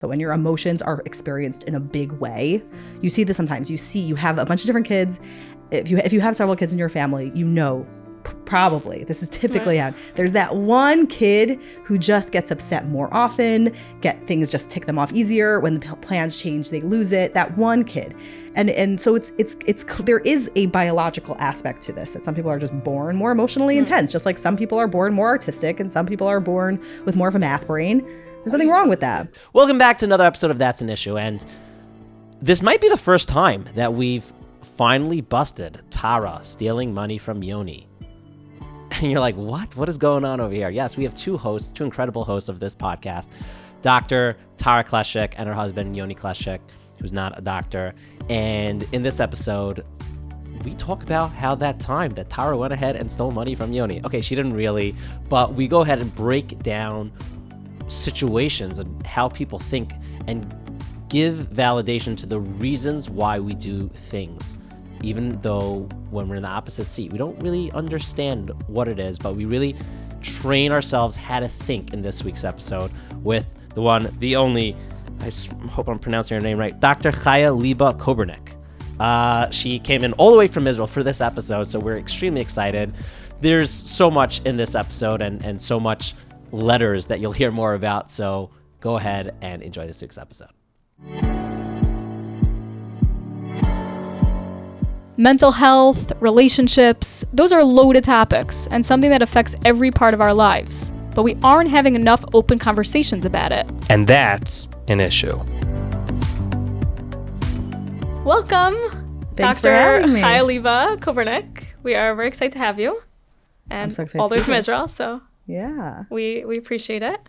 So when your emotions are experienced in a big way, you see this sometimes. You have a bunch of different kids. If you have several kids in your family, you know, probably, this is typically how, there's that one kid who just gets upset more often, things just tick them off easier. When the plans change, they lose it. That one kid. And so there is a biological aspect to this, that some people are just born more emotionally intense, just like some people are born more artistic and some people are born with more of a math brain. There's nothing wrong with that. Welcome back to another episode of That's an Issue. And this might be the first time that we've finally busted Tara stealing money from Yoni. And you're like, what? What is going on over here? Yes, we have two incredible hosts of this podcast, Dr. Tara Kleshik and her husband, Yoni Kleshik, who's not a doctor. And in this episode, we talk about how that time that Tara went ahead and stole money from Yoni. Okay, she didn't really, but we go ahead and break down situations and how people think and give validation to the reasons why we do things, even though when we're in the opposite seat we don't really understand what it is, but we really train ourselves how to think in this week's episode with the one, the only, I hope I'm pronouncing her name right, Dr. Chaya Liba Kobernik. She came in all the way from Israel for this episode, so we're extremely excited. There's so much in this episode and so much letters that you'll hear more about, so go ahead and enjoy this week's episode. Mental health, relationships, those are loaded topics and something that affects every part of our lives, but we aren't having enough open conversations about it. And that's an issue. Welcome, Thanks Dr. for having me. Chaya Liba Kobernik. We are very excited to have you. And I'm so excited all the to way be from here. Israel, so Yeah. we appreciate it.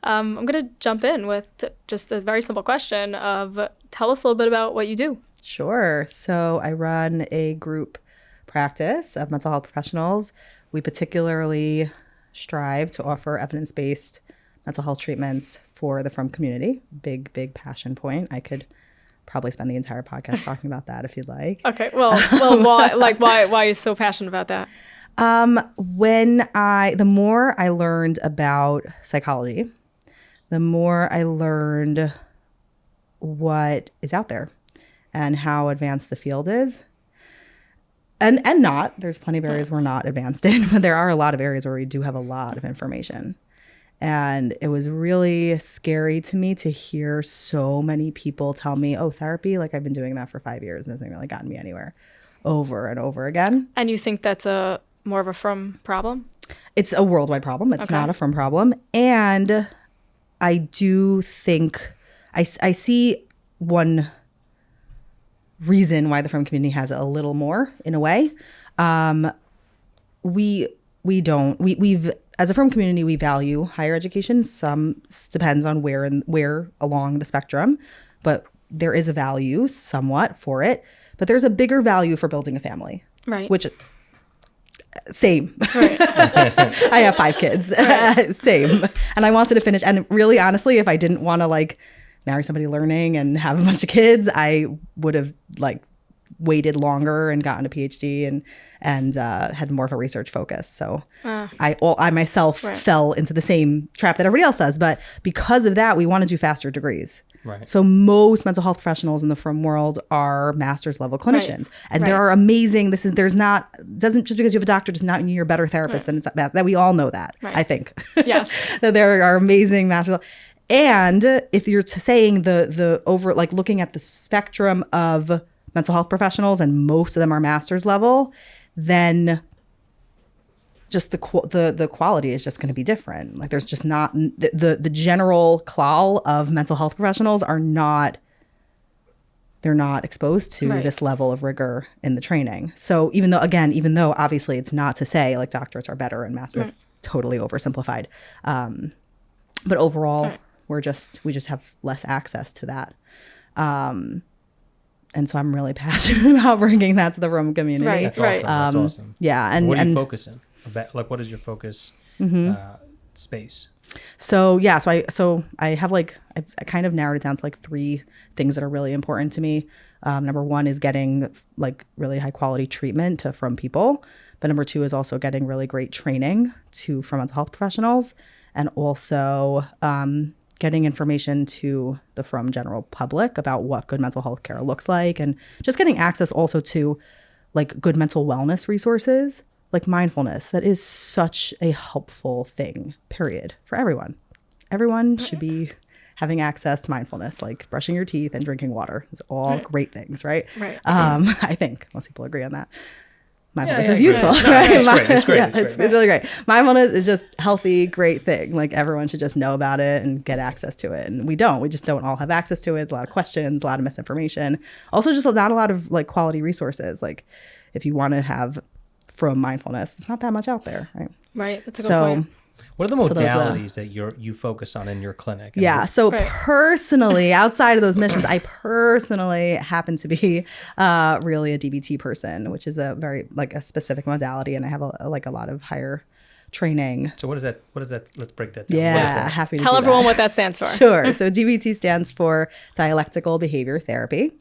I'm going to jump in with just a very simple question of tell us a little bit about what you do. Sure. So I run a group practice of mental health professionals. We particularly strive to offer evidence-based mental health treatments for the frum community. Big passion point. I could probably spend the entire podcast talking about that if you'd like. Okay. Well, why are you so passionate about that? The more I learned about psychology, the more I learned what is out there and how advanced the field is. And not, there's plenty of areas we're not advanced in, but there are a lot of areas where we do have a lot of information. And it was really scary to me to hear so many people tell me, oh, therapy, like I've been doing that for 5 years and it hasn't really gotten me anywhere, over and over again. And you think that's more of a frum problem? It's a worldwide problem. It's not a frum problem. And I do think I see one reason why the frum community has it a little more in a way. We've as a frum community, we value higher education. Some depends on where along the spectrum, but there is a value somewhat for it. But there's a bigger value for building a family, Right. Which same. Right. I have 5 kids. Right. Same. And I wanted to finish. And really, honestly, if I didn't want to marry somebody learning and have a bunch of kids, I would have waited longer and gotten a PhD and had more of a research focus. So I myself fell into the same trap that everybody else does. But because of that, we want to do faster degrees. Right. So most mental health professionals in the frum world are master's level clinicians, and there are amazing. Doesn't just because you have a doctor does not mean you're a better therapist than it's that we all know that. I think. Yes. That there are amazing masters. And if you're saying the over looking at the spectrum of mental health professionals, and most of them are master's level, then just the quality is just going to be different. There's just not the general klal of mental health professionals are not. They're not exposed to this level of rigor in the training. So even though obviously it's not to say doctorates are better and masters, that's totally oversimplified. But overall, we just have less access to that. And so I'm really passionate about bringing that to the frum community. Right. That's awesome. That's awesome. Yeah. And what are you focusing? What is your focus space? So I have I kind of narrowed it down to 3 things that are really important to me. Number 1 is getting really high quality treatment from people. But number 2 is also getting really great training from mental health professionals, and also getting information to the from general public about what good mental health care looks like, and just getting access also to like good mental wellness resources, like mindfulness. That is such a helpful thing, period, for everyone. Everyone should be having access to mindfulness, like brushing your teeth and drinking water. It's all great things, right? Right. I think most people agree on that. Mindfulness is yeah, useful. great. No, Right? it's great. It's really great. Mindfulness is just healthy, great thing. Like everyone should just know about it and get access to it. And we don't. We just don't all have access to it. There's a lot of questions, a lot of misinformation. Also, just not a lot of like quality resources. Like if you want to have from mindfulness, it's not that much out there, right? Right. That's a good point. What are the modalities that you focus on in your clinic? Yeah. So personally, outside of those missions, I personally happen to be really a DBT person, which is a very like a specific modality, and I have a lot of higher training. So what is that? Let's break that down. Yeah, happy to Tell do everyone that. what that stands for. Sure. So DBT stands for dialectical behavior therapy.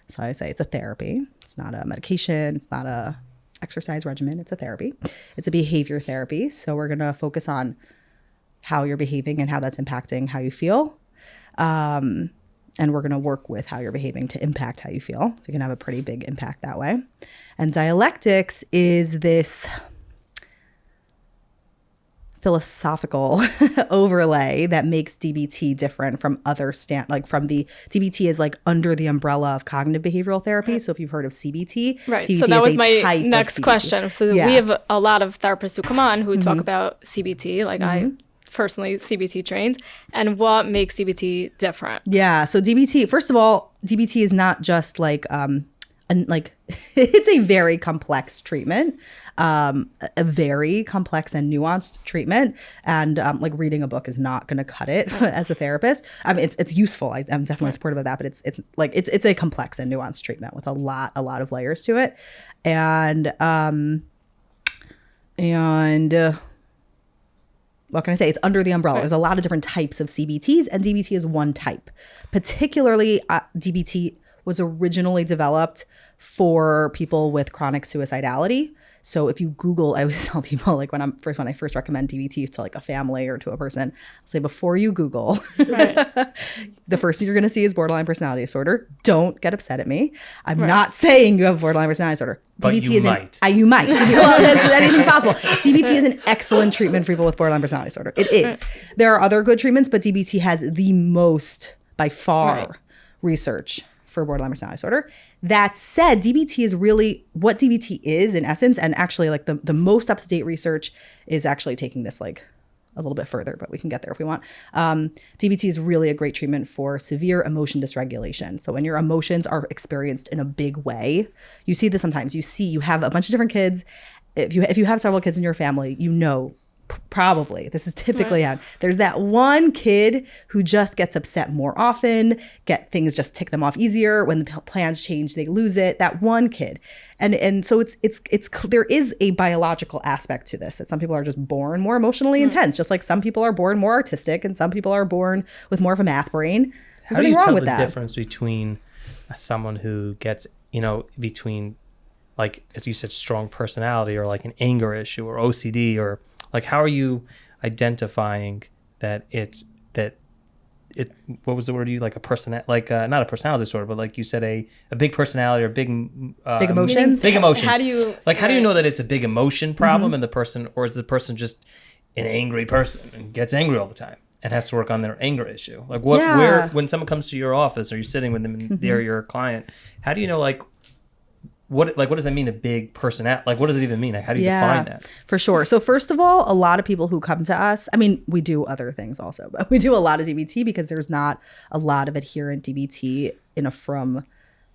So I say it's a therapy. It's not a medication. It's not a exercise regimen. It's a therapy. It's a behavior therapy. So we're going to focus on how you're behaving and how that's impacting how you feel. And we're going to work with how you're behaving to impact how you feel. So you can have a pretty big impact that way. And dialectics is this philosophical overlay that makes DBT different from other from the DBT is like under the umbrella of cognitive behavioral therapy. So if you've heard of CBT, Right. DBT So that is was a my type next of CBT. question. So we have a lot of therapists who come on who talk about CBT, like I personally CBT trained, and what makes CBT different. Yeah. So DBT, first of all, DBT is not just like it's a very complex treatment, a very complex and nuanced treatment. And like reading a book is not going to cut it as a therapist. I mean, it's useful. I'm definitely supportive of that, but it's a complex and nuanced treatment with a lot of layers to it. And what can I say? It's under the umbrella. There's a lot of different types of CBTs, and DBT is one type. Particularly, DBT was originally developed for people with chronic suicidality. So if you Google, I always tell people, like when I first recommend DBT to like a family or to a person, I'll say before you Google, the first thing you're going to see is borderline personality disorder. Don't get upset at me. I'm not saying you have borderline personality disorder. But DBT you is might. You might. Anything's possible. DBT is an excellent treatment for people with borderline personality disorder. It is. There are other good treatments, but DBT has the most, by far, research for borderline personality disorder. That said, DBT is really what DBT is in essence, and actually like the most up-to-date research is actually taking this like a little bit further, but we can get there if we want. DBT is really a great treatment for severe emotion dysregulation. So when your emotions are experienced in a big way, you see this sometimes. You have a bunch of different kids. If you have several kids in your family, you know probably this is typically how there's that one kid who just gets upset more often, things just tick them off easier. When the plans change, they lose it. That one kid. And so it's there is a biological aspect to this, that some people are just born more emotionally intense, just like some people are born more artistic and some people are born with more of a math brain. There's nothing wrong with that. How do you tell the difference between someone who gets, between, like, as you said, strong personality or like an anger issue or OCD, or like, how are you identifying that what was the word you like a person, like not a personality disorder, but like you said, a big personality or big emotions. Big emotions. How do you how do you know that it's a big emotion problem and the person, or is the person just an angry person and gets angry all the time and has to work on their anger issue? Like where when someone comes to your office or you're sitting with them and they're your client, how do you know what does that mean, a big personality? Like, what does it even mean? Like, how do you define that? For sure. So first of all, a lot of people who come to us, I mean, we do other things also, but we do a lot of DBT because there's not a lot of adherent DBT in a from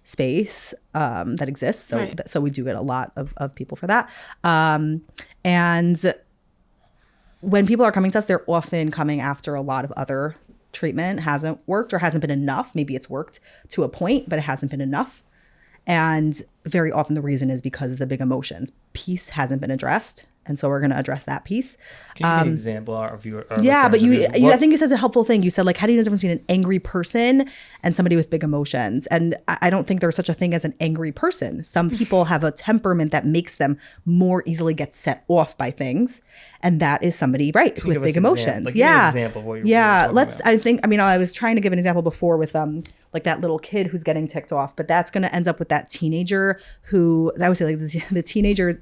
space that exists. So so we do get a lot of people for that. And when people are coming to us, they're often coming after a lot of other treatment hasn't worked or hasn't been enough. Maybe it's worked to a point, but it hasn't been enough. And very often the reason is because of the big emotions. Peace hasn't been addressed And so we're going to address that piece. Can you give an example of your? Yeah, but I think you said a helpful thing. You said, like, how do you know the difference between an angry person and somebody with big emotions? And I don't think there's such a thing as an angry person. Some people have a temperament that makes them more easily get set off by things. And that is somebody, right, with big emotions. Give me an example of what you're talking about. I was trying to give an example before with like that little kid who's getting ticked off, but that's going to end up with that teenager who, I would say, like the teenagers,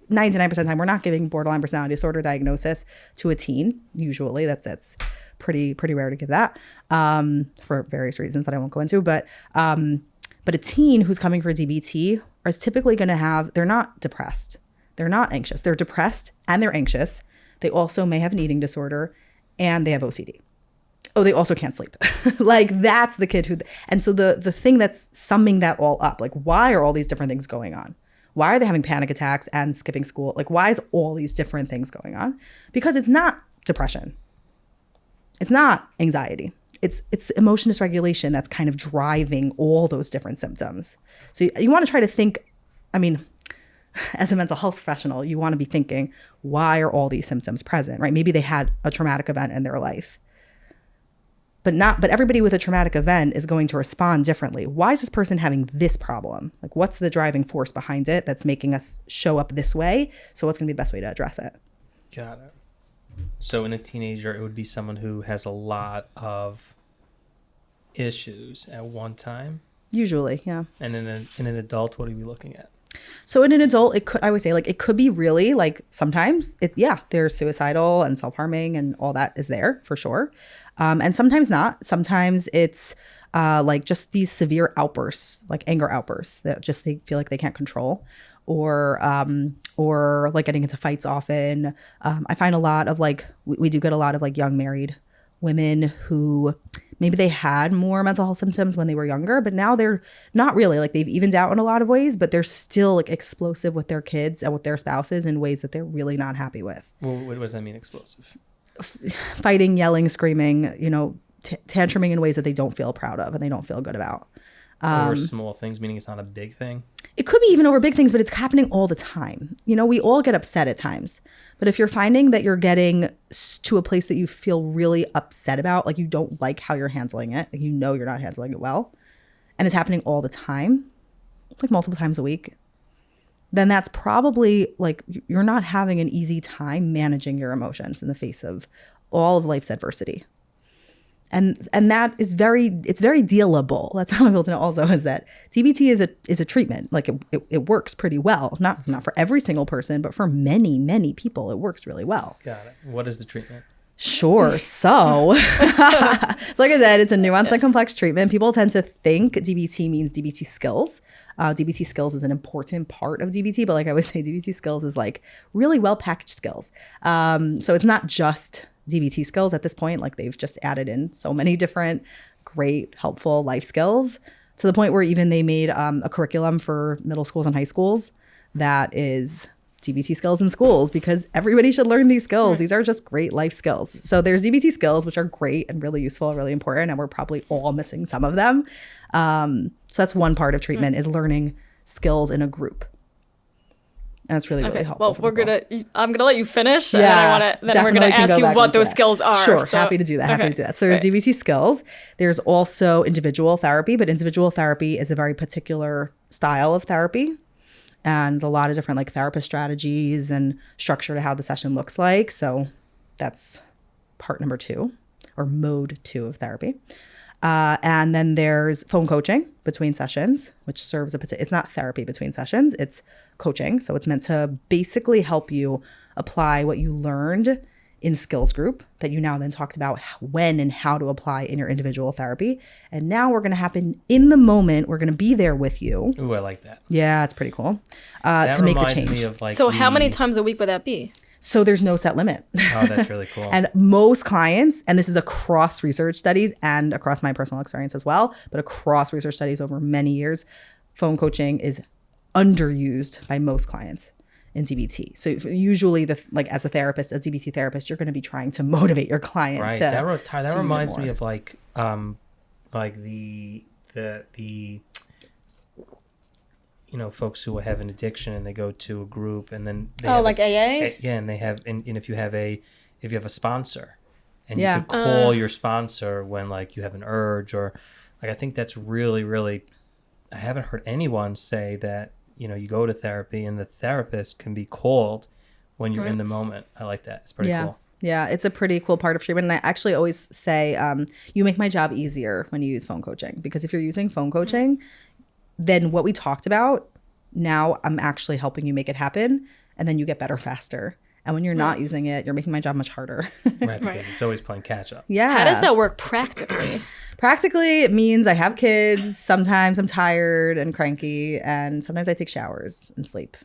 99% of the time, we're not giving borderline personality disorder diagnosis to a teen. Usually, that's pretty rare to give that for various reasons that I won't go into. But a teen who's coming for DBT is typically going to have, they're not depressed, they're not anxious, they're depressed and they're anxious. They also may have an eating disorder and they have OCD. Oh, they also can't sleep. Like that's the kid who, and so the thing that's summing that all up, like why are all these different things going on? Why are they having panic attacks and skipping school? Like, why is all these different things going on? Because it's not depression. It's not anxiety. It's emotion dysregulation that's kind of driving all those different symptoms. So you want to try to think, I mean, as a mental health professional, you want to be thinking, why are all these symptoms present, right? Maybe they had a traumatic event in their life. But everybody with a traumatic event is going to respond differently. Why is this person having this problem? Like, what's the driving force behind it that's making us show up this way? So what's going to be the best way to address it? Got it. So in a teenager, it would be someone who has a lot of issues at one time. Usually, yeah. And in an adult, what are we looking at? So in an adult, it could be really like sometimes they're suicidal and self-harming and all that is there for sure. And sometimes not. Sometimes it's like just these severe outbursts, like anger outbursts that just they feel like they can't control, or like getting into fights often. I find a lot of like we do get a lot of like young married women who maybe they had more mental health symptoms when they were younger, but now they're not really, like they've evened out in a lot of ways, but they're still like explosive with their kids and with their spouses in ways that they're really not happy with. Well, what does that mean, explosive? Fighting, yelling, screaming, tantruming in ways that they don't feel proud of and they don't feel good about. Over small things, meaning it's not a big thing? It could be even over big things, but it's happening all the time. We all get upset at times. But if you're finding that you're getting to a place that you feel really upset about, like you don't like how you're handling it, like you're not handling it well, and it's happening all the time, like multiple times a week, then that's probably like you're not having an easy time managing your emotions in the face of all of life's adversity. And that is it's very dealable. That's how I'm able to know also is that DBT is a treatment. Like it works pretty well. Not for every single person, but for many, many people, it works really well. Got it. What is the treatment? Sure. So like I said, it's a nuanced and complex treatment. People tend to think DBT means DBT skills. DBT skills is an important part of DBT, but like I would say, DBT skills is like really well packaged skills. So it's not just DBT skills at this point. Like they've just added in so many different great, helpful life skills to the point where even they made a curriculum for middle schools and high schools that is DBT skills in schools because everybody should learn these skills. These are just great life skills. So there's DBT skills, which are great and really useful, really important, and we're probably all missing some of them. So that's one part of treatment is learning skills in a group. And it's really, really helpful. Well, I'm gonna let you finish. Yeah, and then we're gonna ask you what those skills are. Sure, happy to do that. So there's DBT skills. There's also individual therapy, but individual therapy is a very particular style of therapy. And a lot of different like therapist strategies and structure to how the session looks like. So that's part number 2 or mode 2 of therapy. And then there's phone coaching between sessions, which serves it's not therapy between sessions, it's coaching. So it's meant to basically help you apply what you learned in skills group that you now then talked about when and how to apply in your individual therapy. And now we're going to happen in the moment. We're going to be there with you. Ooh, I like that. Yeah, it's pretty cool. To make the change. Me of like so how many times a week would that be? So there's no set limit. Oh, that's really cool. And most clients, and this is across research studies and across my personal experience as well, but across research studies over many years, phone coaching is underused by most clients in DBT. So usually as a therapist, as DBT therapist, you're going to be trying to motivate your client. Right. To that reminds me of like the folks who have an addiction and they go to a group and then they like AA? And they have, and if you have a sponsor and Yeah. you could call your sponsor when like you have an urge or like, I think that's really, really, I haven't heard anyone say that, you go to therapy and the therapist can be called when you're in the moment. I like that. It's pretty cool. Yeah, it's a pretty cool part of treatment. And I actually always say, you make my job easier when you use phone coaching. Because if you're using phone coaching, then what we talked about, now I'm actually helping you make it happen. And then you get better faster. And when you're not using it, you're making my job much harder. Right, because it's always playing catch up. Yeah. How does that work practically? Practically, it means I have kids. Sometimes I'm tired and cranky. And sometimes I take showers and sleep.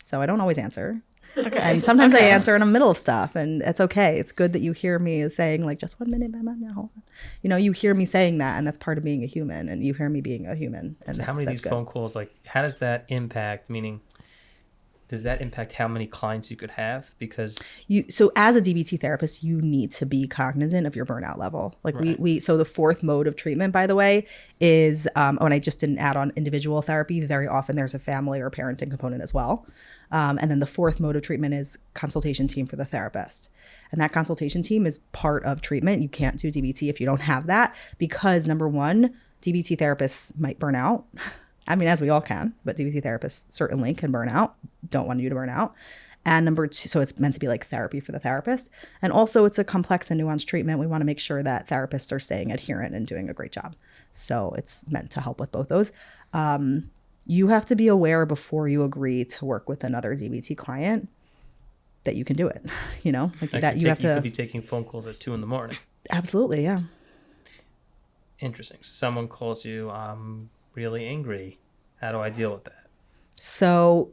So I don't always answer. Okay. And sometimes I answer in the middle of stuff, and it's okay. It's good that you hear me saying like, just 1 minute, now, hold on. You hear me saying that, and that's part of being a human, and you hear me being a human. And so how many of these phone calls, like, how does that impact, meaning, does that impact how many clients you could have? Because so as a DBT therapist, you need to be cognizant of your burnout level. Like Right. so the fourth mode of treatment, by the way, is, and I just didn't add on individual therapy. Very often there's a family or parenting component as well. And then the fourth mode of treatment is consultation team for the therapist. And that consultation team is part of treatment. You can't do DBT if you don't have that because, number one, DBT therapists might burn out. I mean, as we all can, but DBT therapists certainly can burn out. Don't want you to burn out. And number two, so it's meant to be like therapy for the therapist. And also it's a complex and nuanced treatment. We want to make sure that therapists are staying adherent and doing a great job. So it's meant to help with both those. You have to be aware before you agree to work with another DBT client that you can do it. Like that you have to. You could be taking phone calls at 2 a.m. Absolutely, yeah. Interesting. So someone calls you, I'm really angry. How do I deal with that? So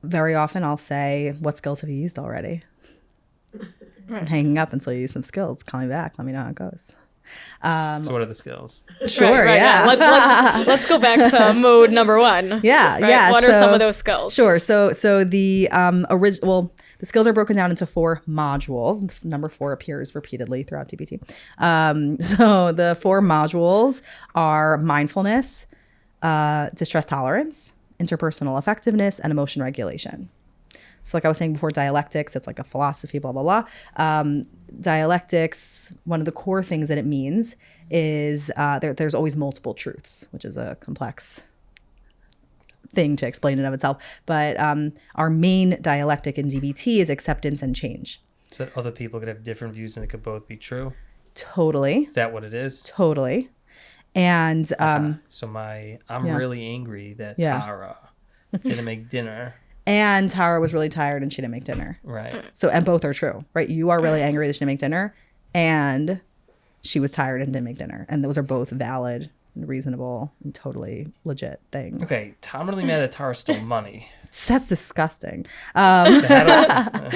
very often I'll say, what skills have you used already? I'm hanging up until you use some skills. Call me back. Let me know how it goes. So what are the skills? Sure, Right, yeah. Let's go back to mode number one. Yeah, Right? yeah. What are some of those skills? Sure. So the original, the skills are broken down into 4 modules. Number 4 appears repeatedly throughout DBT. So the 4 modules are mindfulness, distress tolerance, interpersonal effectiveness, and emotion regulation. So like I was saying before, dialectics, it's like a philosophy, blah, blah, blah. Dialectics, one of the core things that it means is there's always multiple truths, which is a complex thing to explain in and of itself. But our main dialectic in DBT is acceptance and change. So that other people could have different views and it could both be true? Totally. Is that what it is? Totally. And so I'm really angry that Tara didn't make dinner. And Tara was really tired and she didn't make dinner. Right. So, and both are true, right? You are really angry that she didn't make dinner, and she was tired and didn't make dinner. And those are both valid and reasonable and totally legit things. Okay, I'm really mad that Tara stole money. That's disgusting. So how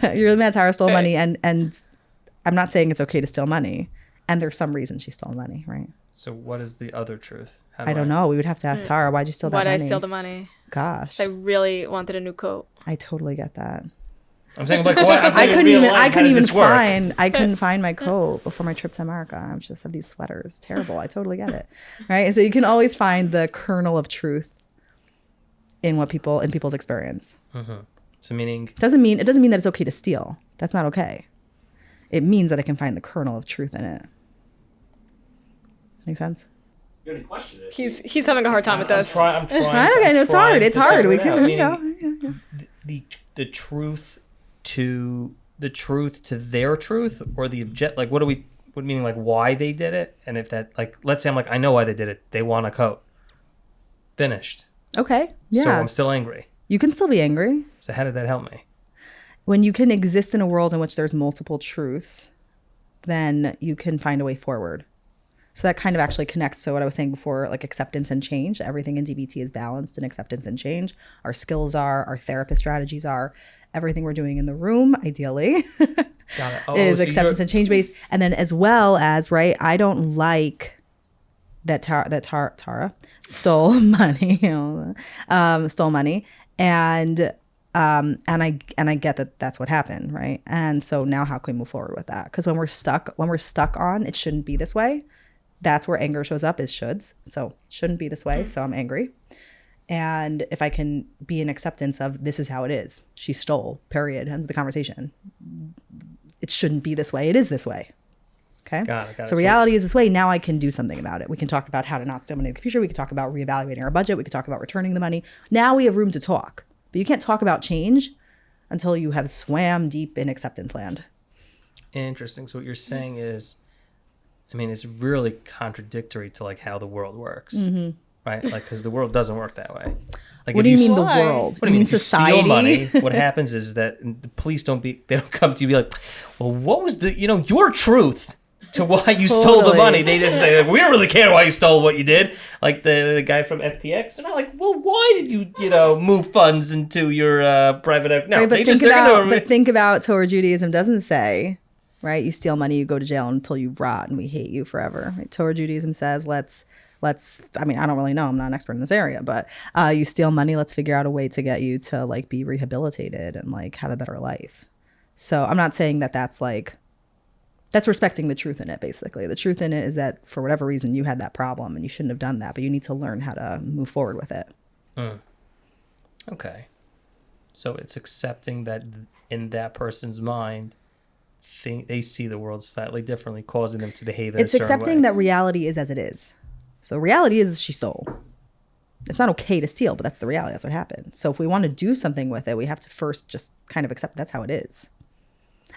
You're really mad Tara stole money, and I'm not saying it's okay to steal money. And there's some reason she stole money, right? So what is the other truth? I don't know. We would have to ask Tara, why'd you steal that money? Why'd I steal the money? Gosh. I really wanted a new coat. I totally get that. I'm saying like what? I couldn't find my coat before my trip to America. I just have these sweaters. Terrible. I totally get it. Right? So you can always find the kernel of truth in people's experience. Mm-hmm. So meaning it doesn't mean that it's okay to steal. That's not okay. It means that I can find the kernel of truth in it. Make sense? You're gonna question it. He's having a hard time with this. I'm trying. Okay, it's hard. It's hard. We can go. go. The truth to their truth, or the object. Like, what meaning like why they did it, and if that, like, let's say I'm like, I know why they did it. They want a coat. Finished. Okay. Yeah. So I'm still angry. You can still be angry. So how did that help me? When you can exist in a world in which there's multiple truths, then you can find a way forward. So that kind of actually connects to what I was saying before, like acceptance and change. Everything in DBT is balanced in acceptance and change. Our skills are, our therapist strategies are, everything we're doing in the room, ideally, is acceptance and change based. And then as well as, right, I don't like that Tara stole money, stole money. And I get that that's what happened, right? And so now how can we move forward with that? Because when we're stuck on, it shouldn't be this way. That's where anger shows up, is shoulds. So it shouldn't be this way. So I'm angry. And if I can be in acceptance of this is how it is. She stole, period. End of the conversation. It shouldn't be this way. It is this way. Okay. Got it. So reality is this way. Now I can do something about it. We can talk about how to not steal money in the future. We can talk about reevaluating our budget. We can talk about returning the money. Now we have room to talk. But you can't talk about change until you have swam deep in acceptance land. Interesting. So what you're saying is, I mean, it's really contradictory to like how the world works, right? Like, because the world doesn't work that way. Like, What do you mean the Why? world? What do You mean if you society? steal money? What happens is that the police don't come to you and be like, well, what was your truth to why you stole the Totally. money? They just say, we don't really care why you stole what you did. Like the guy from FTX, they're not like, well, why did you move funds into your private? No, Right, they but just think about Torah Judaism doesn't say, right? You steal money, you go to jail until you rot, and we hate you forever. Right? Torah Judaism says, let's. I mean, I don't really know. I'm not an expert in this area, but you steal money. Let's figure out a way to get you to like be rehabilitated and like have a better life. So I'm not saying that that's respecting the truth in it. Basically, the truth in it is that for whatever reason you had that problem and you shouldn't have done that, but you need to learn how to move forward with it. Okay. So it's accepting that in that person's mind, they see the world slightly differently, causing them to behave in It's a certain accepting way. that reality is as it is. So reality is she stole. It's not okay to steal, but that's the reality. That's what happened. So if we want to do something with it, we have to first just kind of accept that's how it is.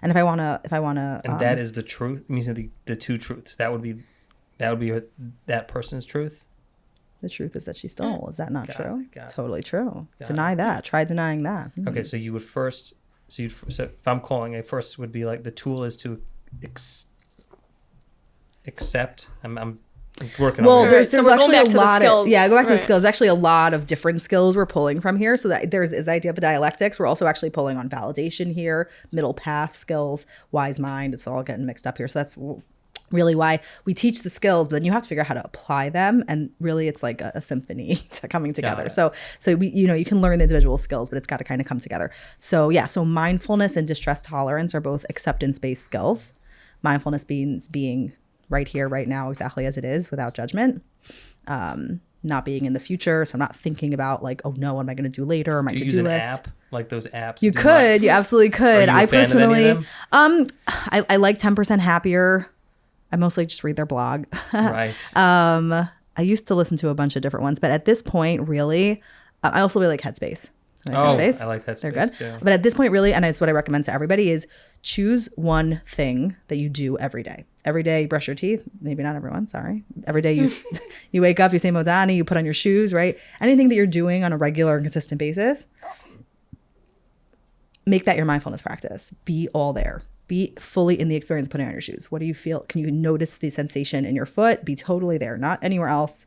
And if I want to, And that is the truth. It means the two truths. That would be that person's truth. the truth is that she stole. Is that not true? Got it. Totally true. Got Deny that. Try denying that. Okay, so you would first. So if I'm calling it first, would be like the tool is to accept. I'm working Well, on it. there's So we're going actually a back to the lot of skills. go back to the Right. skills. There's actually a lot of different skills we're pulling from here. So that there's the idea of dialectics. We're also actually pulling on validation here, middle path skills, wise mind. It's all getting mixed up here. So that's really why we teach the skills, but then you have to figure out how to apply them. And really, it's like a symphony coming together. it. So we, you can learn the individual skills, but it's got to kind of come together. So yeah, so mindfulness and distress tolerance are both acceptance-based skills. Mindfulness being right here, right now, exactly as it is, without judgment. Not being in the future, so I'm not thinking about like, oh no, what am I going to do later, or my Do you to-do use an list. app like those apps? You do could, you absolutely could. Are you a I fan of any of personally, them? I like 10% Happier. I mostly just read their blog. Right. I used to listen to a bunch of different ones, but at this point, really, I also really like Headspace. I like Headspace They're good. too. But at this point, really, and it's what I recommend to everybody, is choose one thing that you do every day. Every day you brush your teeth. Maybe not everyone, sorry. Every day you wake up, you say Modani, you put on your shoes, right? Anything that you're doing on a regular and consistent basis, make that your mindfulness practice. Be all there. Be fully in the experience of putting on your shoes. What do you feel? Can you notice the sensation in your foot? Be totally there, not anywhere else,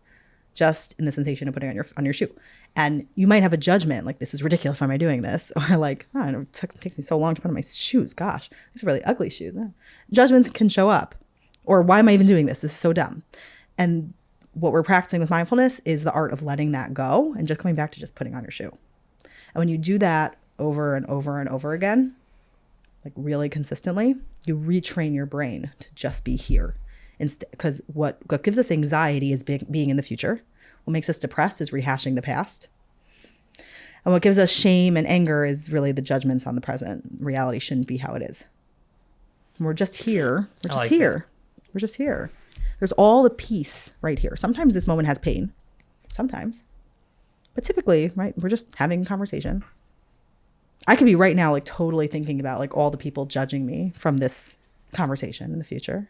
just in the sensation of putting on your shoe. And you might have a judgment, like, this is ridiculous. Why am I doing this? Or like, oh, it takes me so long to put on my shoes. Gosh, these are really ugly shoes. Judgments can show up. Or why am I even doing this? This is so dumb. And what we're practicing with mindfulness is the art of letting that go and just coming back to just putting on your shoe. And when you do that over and over and over again, like really consistently, you retrain your brain to just be here. Because what gives us anxiety is being in the future. What makes us depressed is rehashing the past. And what gives us shame and anger is really the judgments on the present. Reality shouldn't be how it is. And we're just here. We're just here. We're just here. There's all the peace right here. Sometimes this moment has pain. Sometimes. But typically, right, we're just having a conversation. I could be right now like totally thinking about like all the people judging me from this conversation in the future.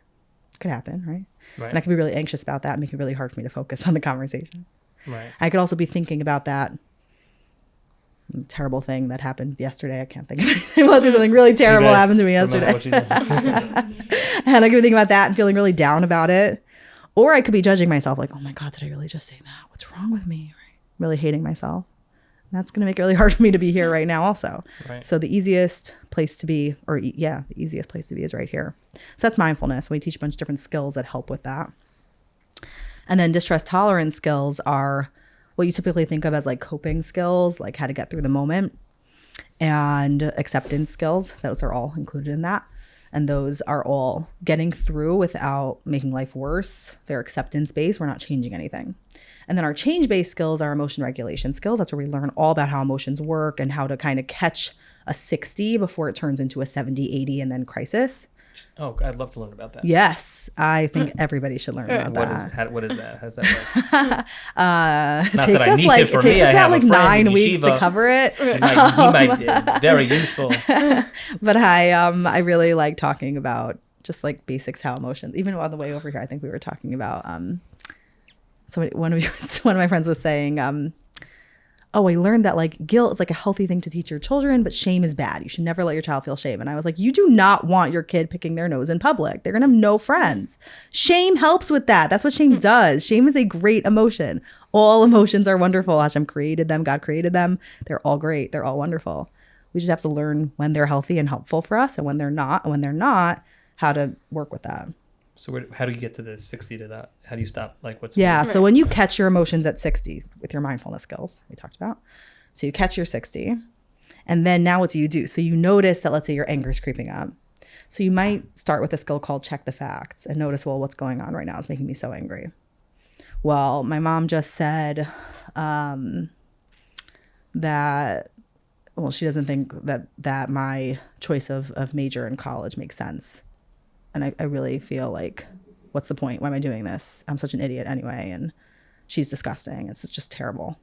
It could happen, right? And I could be really anxious about that and make it really hard for me to focus on the conversation. Right. I could also be thinking about that terrible thing that happened yesterday. I can't think of anything. Well, there's something really terrible happened to me yesterday. And I could be thinking about that and feeling really down about it. Or I could be judging myself like, oh my God, did I really just say that? What's wrong with me? Right? Really hating myself. And that's going to make it really hard for me to be here right now also. Right. So the easiest place to be, the easiest place to be is right here. So that's mindfulness. We teach a bunch of different skills that help with that. And then distress tolerance skills are what you typically think of as like coping skills, like how to get through the moment, and acceptance skills. Those are all included in that. And those are all getting through without making life worse. They're acceptance based. We're not changing anything. And then our change based skills are emotion regulation skills. That's where we learn all about how emotions work and how to kind of catch a 60 before it turns into a 70, 80, and then crisis. Oh, I'd love to learn about that. Yes, I think everybody should learn about that. What is that? How's that work? It takes us about like 9 weeks to cover it. He might be very useful. But I really like talking about just like basics, how emotions. Even on the way over here, I think we were talking about. One of my friends was saying. Oh, I learned that like guilt is like a healthy thing to teach your children, but shame is bad. You should never let your child feel shame. And I was like, you do not want your kid picking their nose in public. They're going to have no friends. Shame helps with that. That's what shame does. Shame is a great emotion. All emotions are wonderful. Hashem created them. God created them. They're all great. They're all wonderful. We just have to learn when they're healthy and helpful for us and when they're not, how to work with that. So how do you get to the 60 to that? How do you stop? Like what's So when you catch your emotions at 60 with your mindfulness skills we talked about, so you catch your 60, and then now what do? So you notice that, let's say your anger is creeping up. So you might start with a skill called check the facts and notice, well, what's going on right now is making me so angry. Well, my mom just said that, well, she doesn't think that my choice of major in college makes sense. And I really feel like, what's the point? Why am I doing this? I'm such an idiot anyway. And she's disgusting. It's just terrible.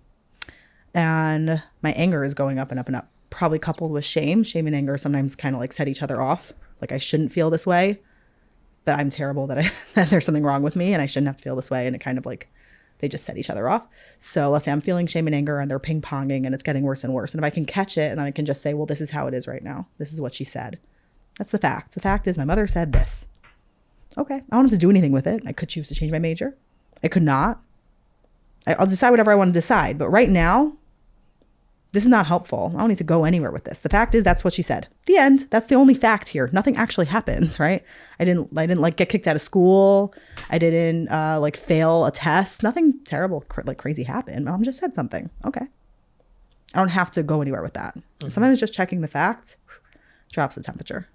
And my anger is going up and up and up, probably coupled with shame. Shame and anger sometimes kind of like set each other off. Like I shouldn't feel this way, but I'm terrible that there's something wrong with me and I shouldn't have to feel this way. And it kind of like, they just set each other off. So let's say I'm feeling shame and anger and they're ping-ponging and it's getting worse and worse. And if I can catch it and then I can just say, well, this is how it is right now. This is what she said. That's the fact. The fact is my mother said this. Okay. I don't have to do anything with it. I could choose to change my major. I could not. I'll decide whatever I want to decide. But right now, this is not helpful. I don't need to go anywhere with this. The fact is that's what she said. The end. That's the only fact here. Nothing actually happened, right? I didn't like get kicked out of school. I didn't like fail a test. Nothing terrible like crazy happened. Mom just said something. Okay. I don't have to go anywhere with that. Mm-hmm. Sometimes just checking the fact drops the temperature.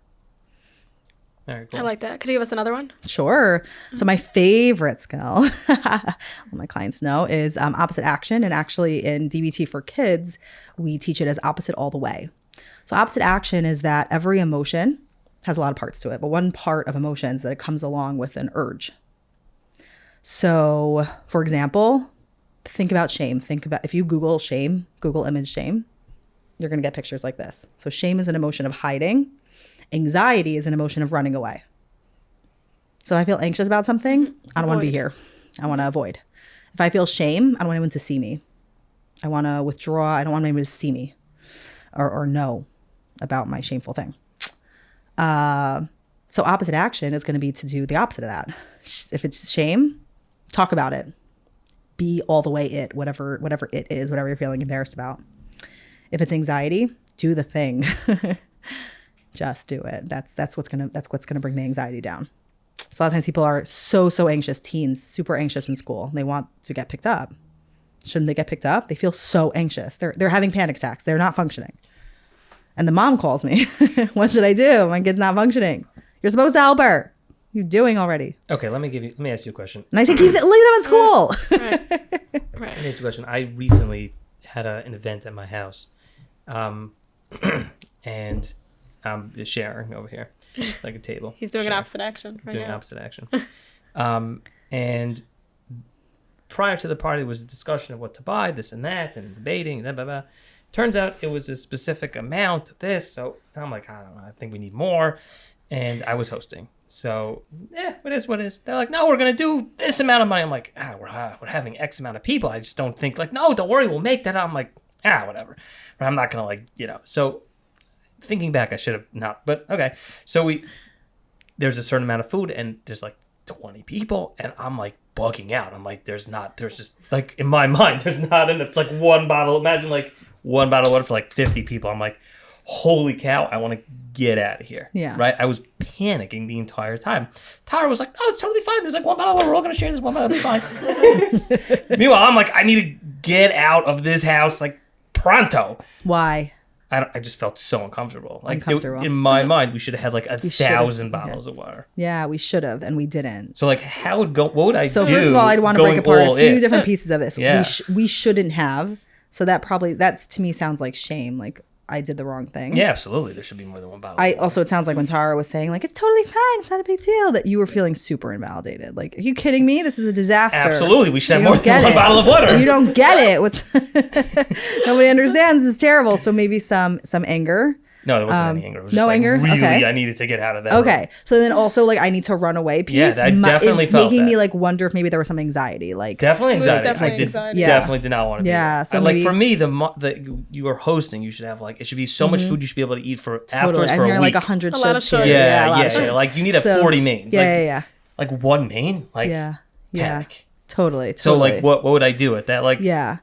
All right, cool. I like that. Could you give us another one? Sure. So my favorite skill, all my clients know, is opposite action. And actually in DBT for kids, we teach it as opposite all the way. So opposite action is that every emotion has a lot of parts to it. But one part of emotions is that it comes along with an urge. So for example, think about shame. If you Google shame, Google image shame, you're going to get pictures like this. So shame is an emotion of hiding. Anxiety is an emotion of running away. So if I feel anxious about something, I don't want to be here. I want to avoid. If I feel shame, I don't want anyone to see me. I want to withdraw. I don't want anyone to see me or know about my shameful thing. So opposite action is going to be to do the opposite of that. If it's shame, talk about it. Be all the way it, whatever it is, whatever you're feeling embarrassed about. If it's anxiety, do the thing. Just do it. That's what's gonna bring the anxiety down. So a lot of times people are so anxious, teens, super anxious in school. They want to get picked up. Shouldn't they get picked up? They feel so anxious. They're having panic attacks. They're not functioning. And the mom calls me. What should I do? My kid's not functioning. You're supposed to help her. You're doing already. Okay, let me ask you a question. And I say, leave them in school. Right. Let me ask you a question. I recently had an event at my house, and I'm sharing over here. It's like a table. He's doing an opposite action right doing now. Opposite action. And prior to the party was a discussion of what to buy, this and that, and debating, and blah, blah, blah. Turns out it was a specific amount of this. So I'm like, I don't know, I think we need more. And I was hosting. So, it is what it is. They're like, no, we're going to do this amount of money. I'm like, we're having X amount of people. I just don't think like, no, don't worry, we'll make that. I'm like, whatever. But I'm not going to so thinking back, I should have not, but okay. So there's a certain amount of food and there's like 20 people and I'm like bugging out. I'm like, there's just like in my mind, there's not enough. It's like one bottle. Imagine like one bottle of water for like 50 people. I'm like, holy cow, I want to get out of here. Yeah. Right? I was panicking the entire time. Tara was like, oh, it's totally fine. There's like one bottle of water. We're all going to share this one bottle. It's fine. Meanwhile, I'm like, I need to get out of this house like pronto. Why? I just felt so uncomfortable. Like Uncomfortable. in my mind, we should have had like 1,000 bottles of water. Yeah, we should have, and we didn't. So like, what would I do? So first of all, I'd want to break apart a few different pieces of this. Yeah. We shouldn't have. So that's to me sounds like shame. Like I did the wrong thing. Yeah, absolutely. There should be more than one bottle. It sounds like when Tara was saying like, it's totally fine, it's not a big deal, that you were feeling super invalidated. Like, are you kidding me? This is a disaster. Absolutely. We should have more than one bottle of water. You don't get it. Nobody understands. This is terrible. So maybe some anger. No, there wasn't any anger. It was no just anger? Really, Okay. I needed to get out of that. Okay. So then also like I need to run away piece. Yeah, I definitely felt making me that. like wonder if maybe there was some anxiety. Like Definitely anxiety. definitely I did, anxiety. Yeah. definitely did not want to do Yeah, that. so Like maybe- for me, the you are hosting, you should have like, it should be so much food you should be able to eat for totally. afterwards And for you're a like week. 100 A lot of shots sugar. here. Yeah, a lot yeah, of shots. like you need 40 mains. Yeah, Like one main? Like yeah. panic. Totally. So like what would I do at that? Like Yeah.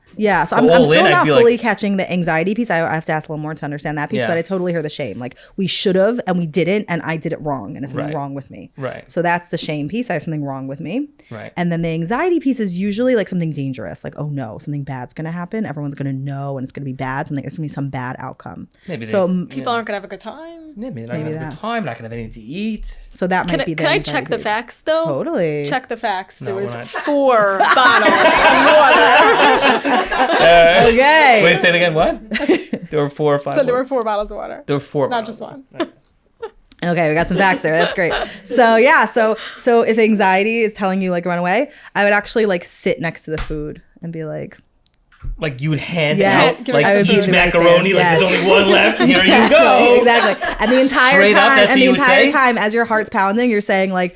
So Go I'm all still in, I'd not be fully like- catching the anxiety piece. I have to ask a little more to understand that piece, Yeah. but I totally hear the shame. Like we should have and we didn't, and I did it wrong, and it's something Right. wrong with me. Right. So that's the shame piece. I have something wrong with me. Right. And then the anxiety piece is usually like something dangerous. Like, oh no, something bad's gonna happen. Everyone's gonna know, and it's gonna be bad. It's gonna be some bad outcome. Maybe So People aren't gonna have a good time. maybe not gonna have a that. good time, not gonna have anything to eat. so that might be the Can I anxiety check the piece. facts though? Totally. Check the facts. There No, was we're not. 4 bottles of water. Okay. Wait, say it again. What? There were 4 or 5. So there were 4 bottles of water. There were 4. Not bottles. just one. Okay, we got some facts there. That's great. So yeah, so if anxiety is telling you like run away, I would actually like sit next to the food and be like, Like you would hand Yes, out like I would huge be right macaroni. there. Like Yes. there's only one left. Here you go. Exactly. And the entire Straight up, time, that's what you would say? as your heart's pounding, you're saying like,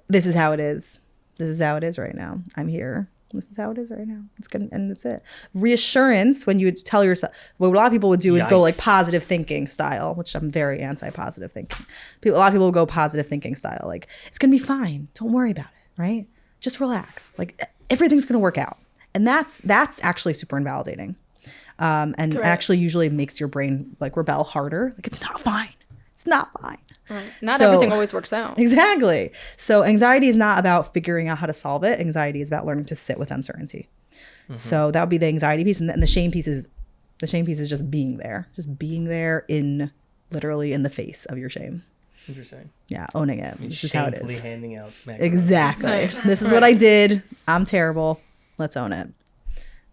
this is how it is. This is how it is right now. I'm here. This is how it is right now. It's good, and that's it. Reassurance, when you would tell yourself, what a lot of people would do is go like Yikes. positive thinking style, which I'm very anti-positive thinking. A lot of people will go positive thinking style, like it's gonna be fine. Don't worry about it, right? Just relax. Like everything's gonna work out, and that's actually super invalidating, and Correct. actually usually makes your brain like rebel harder. Like it's not fine. It's not fine. Right. Not So- everything always works out. Exactly. So anxiety is not about figuring out how to solve it. Anxiety is about learning to sit with uncertainty. So that would be the anxiety piece, and the shame piece is just being there in literally in the face of your shame. Interesting. Yeah, owning it. This is how it Shamefully is. handing out macaroni. Exactly. Right. This is what I did. I'm terrible. Let's own it.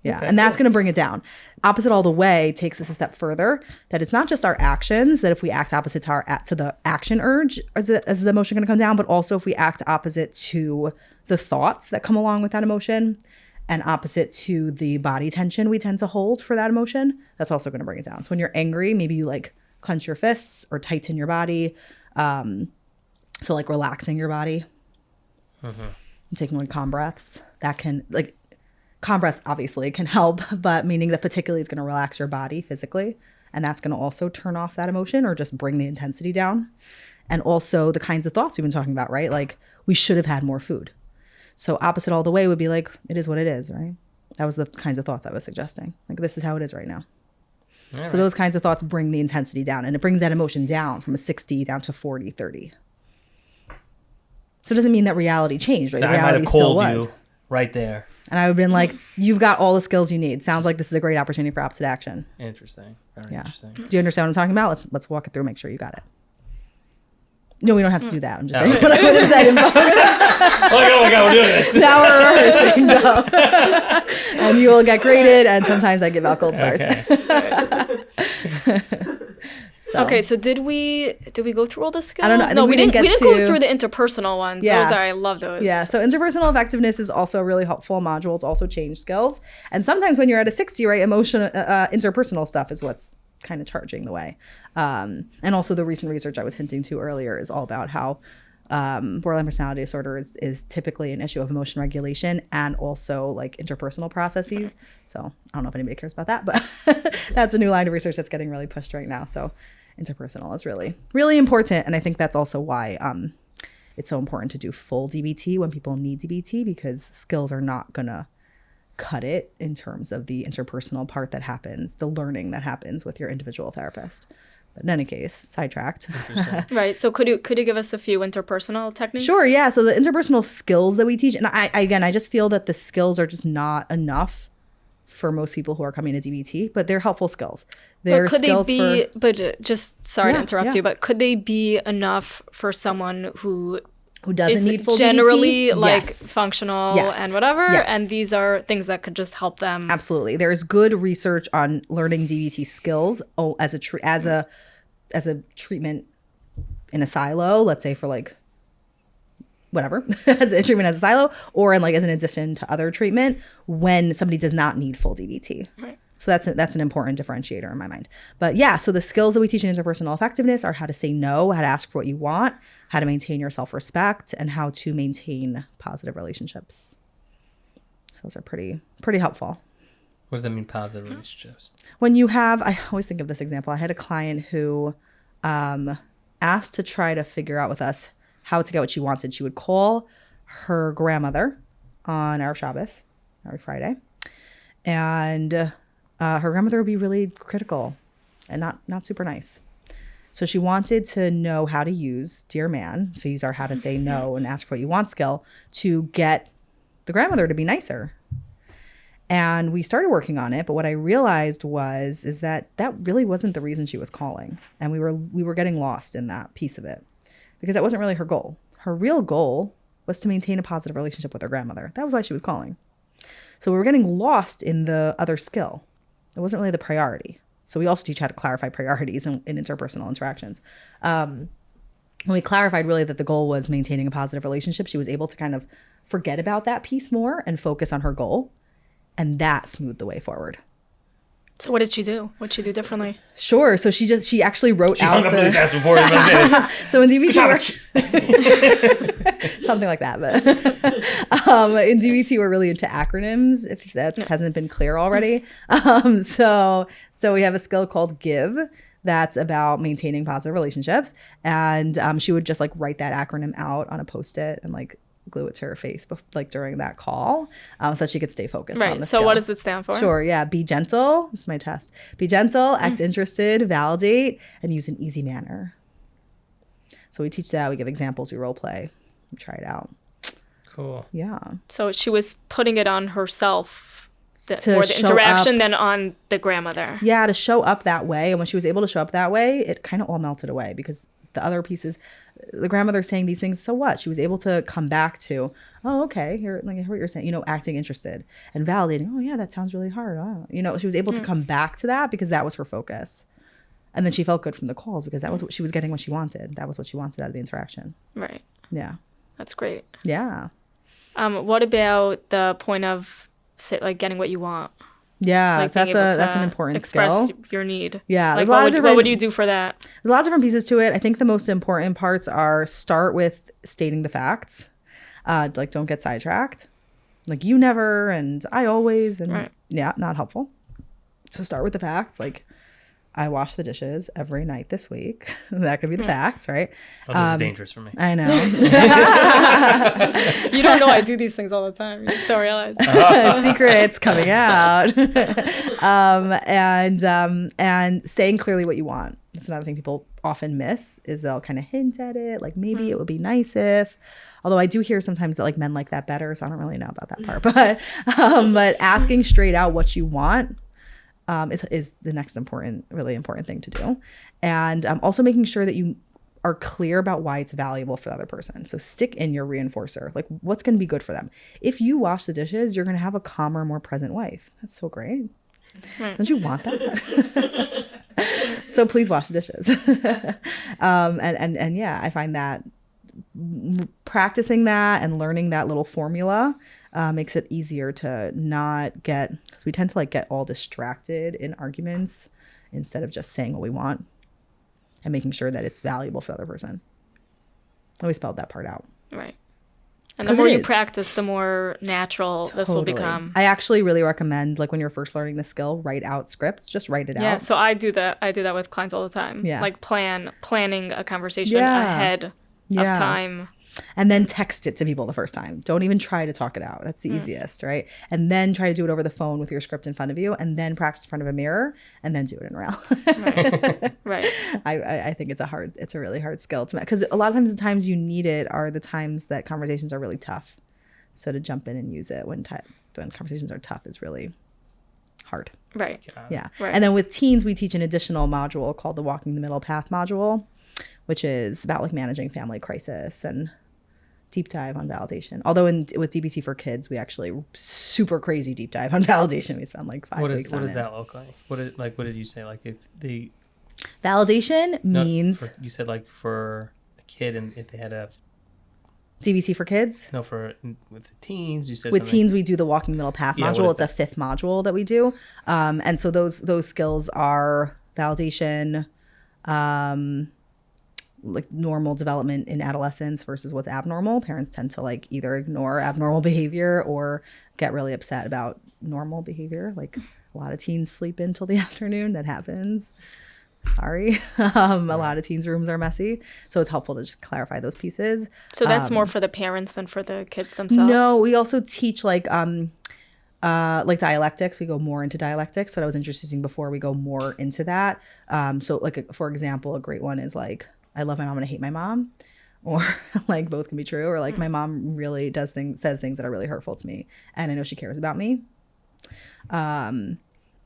Yeah, Okay, and that's going to bring it down. Opposite all the way takes this a step further. That it's not just our actions. That if we act opposite to the action urge, is the emotion going to come down? But also if we act opposite to the thoughts that come along with that emotion, and opposite to the body tension we tend to hold for that emotion, that's also going to bring it down. So when you're angry, maybe you like clench your fists or tighten your body. So like relaxing your body, taking like calm breaths. That can like. Calm breaths obviously can help, but meaning that particularly is going to relax your body physically. And that's going to also turn off that emotion or just bring the intensity down. And also the kinds of thoughts we've been talking about, right? Like we should have had more food. So opposite all the way would be like, it is what it is, right? That was the kinds of thoughts I was suggesting. Like this is how it is right now. So those kinds of thoughts bring the intensity down, and it brings that emotion down from a 60 down to 40, 30. So it doesn't mean that reality changed, right? So I might Reality have still called was. you right there. And I would have been like, you've got all the skills you need. Sounds like this is a great opportunity for opposite action. Interesting. Very Yeah. interesting. Do you understand what I'm talking about? Let's walk it through, make sure you got it. No, we don't have to do that. I'm just Oh. saying what I would have said in both. Oh my god, we're doing this. Now we're rehearsing, though. And you will get graded, and sometimes I give out gold stars. Okay. So, Okay, so did we go through all the skills? I don't know. I No, think we didn't. get We didn't go to- through the interpersonal ones. Yeah. Those I love those. Yeah, so interpersonal effectiveness is also a really helpful module. It's also change skills. And sometimes when you're at a 60, right, emotional, interpersonal stuff is what's kind of charging the way. And also the recent research I was hinting to earlier is all about how borderline personality disorder is typically an issue of emotion regulation and also like interpersonal processes. So I don't know if anybody cares about that, but that's a new line of research that's getting really pushed right now. So interpersonal is really, really important. And I think that's also why it's so important to do full DBT when people need DBT, because skills are not going to cut it in terms of the interpersonal part that happens, the learning that happens with your individual therapist. But in any case, sidetracked. Right. So could you give us a few interpersonal techniques? Sure. Yeah. So the interpersonal skills that we teach, and I just feel that the skills are just not enough for most people who are coming to DBT, but they're helpful skills. They're but could skills they be, for, but just sorry to interrupt yeah. you, but could they be enough for someone who doesn't is need full generally DBT? like Yes. functional Yes. and whatever? Yes. And these are things that could just help them. Absolutely. There's good research on learning DBT skills as a treatment in a silo, let's say for like whatever, as a treatment as a silo, or in like as an addition to other treatment when somebody does not need full DBT. Right. So that's an important differentiator in my mind. But yeah, so the skills that we teach in interpersonal effectiveness are how to say no, how to ask for what you want, how to maintain your self-respect, and how to maintain positive relationships. So those are pretty helpful. What does that mean, positive relationships? When you have, I always think of this example. I had a client who asked to try to figure out with us how to get what she wanted. She would call her grandmother on Erev Shabbos, every Friday, and her grandmother would be really critical and not super nice. So she wanted to know how to use Dear Man, so use our how to say no and ask for what you want skill to get the grandmother to be nicer. And we started working on it, but what I realized is that really wasn't the reason she was calling, and we were getting lost in that piece of it because that wasn't really her goal. Her real goal was to maintain a positive relationship with her grandmother. That was why she was calling. So we were getting lost in the other skill. It wasn't really the priority. So we also teach how to clarify priorities in interpersonal interactions. When we clarified really that the goal was maintaining a positive relationship, she was able to kind of forget about that piece more and focus on her goal. And that smoothed the way forward. So what did she do? What did she do differently? Sure. So she actually wrote out Hung up really fast before you even did. So in DBT something like that, but in DBT we're really into acronyms. If that hasn't been clear already, so we have a skill called Give that's about maintaining positive relationships, and she would just like write that acronym out on a Post-it and like glue it to her face like during that call so that she could stay focused on the So skill. what does it stand for? Sure, yeah. Be gentle. This is my test. Be gentle, act interested, validate, and use an easy manner. So we teach that. We give examples. We role play. We try it out. Cool. Yeah. So she was putting it on herself, To more the show interaction up. than on the grandmother. Yeah, to show up that way. And when she was able to show up that way, it kind of all melted away because the other pieces, the grandmother saying these things, so what? She was able to come back to, oh, okay, here, like I heard what you're saying, acting interested and validating, oh yeah, that sounds really hard. Oh. She was able to come back to that because that was her focus. And then she felt good from the calls because that was what she was getting what she wanted. That was what she wanted out of the interaction. Right. Yeah. That's great. Yeah. What about the point of like getting what you want? Yeah, Like being able that's to an important express skill. your need. Yeah, Like there's a lot of what different- would you do for that? There's a lot of different pieces to it. I think the most important parts are start with stating the facts. Like don't get sidetracked. Like you never and I always and Right. yeah, not helpful. So start with the facts. Like I wash the dishes every night this week. That could be the facts, right? Oh, this is dangerous for me. I know. You don't know I do these things all the time. You just don't realize. Secrets coming out. And saying clearly what you want. That's another thing people often miss is they'll kind of hint at it. Like maybe it would be nice if, although I do hear sometimes that like men like that better. So I don't really know about that part, but asking straight out what you want is the next really important thing to do. And also making sure that you are clear about why it's valuable for the other person. So stick in your reinforcer, like what's going to be good for them. If you wash the dishes, you're going to have a calmer, more present wife. That's so great. Right. Don't you want that? So please wash the dishes. And yeah, I find that practicing that and learning that little formula makes it easier to not get, because we tend to like get all distracted in arguments instead of just saying what we want and making sure that it's valuable for the other person. We spelled that part out. Right. And the 'Cause more it you is. practice, the more natural this will Totally. become. I actually really recommend, like when you're first learning the skill, write out scripts. Just write it Yeah, out. so I do that. I do that with clients all the time. Yeah. Like planning a conversation Yeah. ahead Yeah. of time. And then text it to people the first time. Don't even try to talk it out. That's the easiest, right? And then try to do it over the phone with your script in front of you, and then practice in front of a mirror, and then do it in real. Right. I think it's a really hard skill to, because a lot of times the times you need it are the times that conversations are really tough. So to jump in and use it when conversations are tough is really hard. Right. Yeah. Right. And then with teens, we teach an additional module called the Walking the Middle Path module, which is about like managing family crisis and deep dive on validation. Although with DBT for kids, we actually super crazy deep dive on validation. We spend like 5 weeks on it. What does that look like? What did you say? Like if the validation means you said like for a kid and if they had a DBT for kids? No, with the teens, you said with something. teens we do the Walking Middle Path module. It's a 5th module that we do. And so those skills are validation, like normal development in adolescence versus what's abnormal. Parents tend to like either ignore abnormal behavior or get really upset about normal behavior. Like a lot of teens sleep in till the afternoon. That happens. Sorry. A lot of teens' rooms are messy. So it's helpful to just clarify those pieces. So that's more for the parents than for the kids themselves? No, we also teach like dialectics. We go more into dialectics. So what I was introducing before, we go more into that. So like, for example, a great one is like, I love my mom and I hate my mom. Or like both can be true. Or like my mom really says things that are really hurtful to me. And I know she cares about me.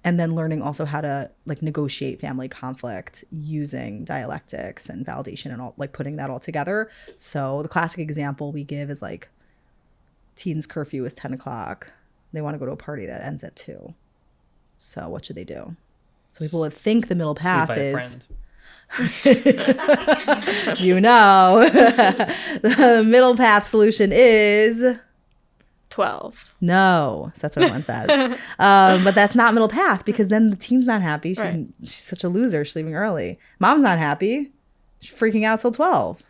And then learning also how to like negotiate family conflict using dialectics and validation and all, like putting that all together. So the classic example we give is like teens curfew is 10 o'clock. They want to go to a party that ends at 2. So what should they do? So people would think the middle path is... You know, the middle path solution is... 12. No, so that's what everyone says. But that's not middle path because then the teen's not happy. She's such a loser. She's leaving early. Mom's not happy. She's freaking out till 12.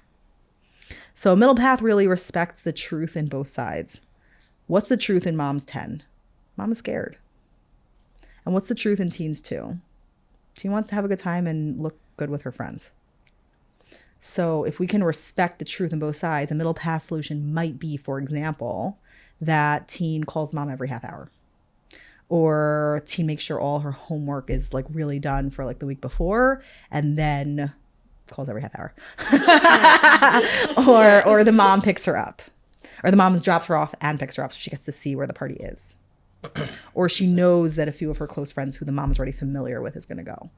So middle path really respects the truth in both sides. What's the truth in mom's 10? Mom is scared. And what's the truth in teens 2? Teen wants to have a good time and look good with her friends. So if we can respect the truth in both sides, a middle path solution might be, for example, that teen calls mom every half hour, or teen makes sure all her homework is like really done for like the week before and then calls every half hour. or the mom picks her up, or the mom drops her off and picks her up so she gets to see where the party is. Or she knows that a few of her close friends who the mom's already familiar with is going to go.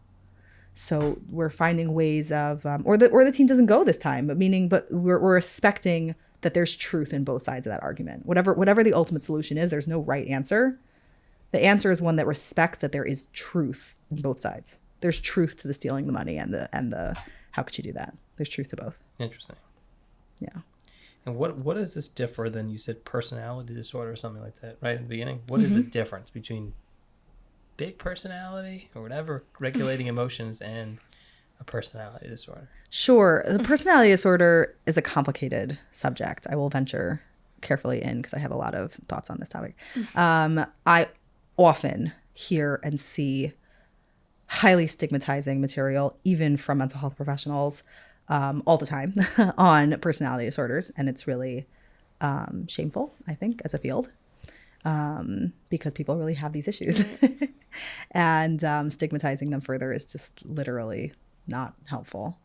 So we're finding ways of, or the teen doesn't go this time, but we're respecting that there's truth in both sides of that argument. Whatever the ultimate solution is, there's no right answer. The answer is one that respects that there is truth in both sides. There's truth to the stealing the money and the how could you do that? There's truth to both. Interesting. Yeah. And what does this differ than you said personality disorder or something like that, right at the beginning? What is the difference between big personality or whatever, regulating emotions, and a personality disorder? Sure. The personality disorder is a complicated subject. I will venture carefully in because I have a lot of thoughts on this topic. I often hear and see highly stigmatizing material, even from mental health professionals, all the time on personality disorders. And it's really shameful, I think, as a field, because people really have these issues. And stigmatizing them further is just literally not helpful.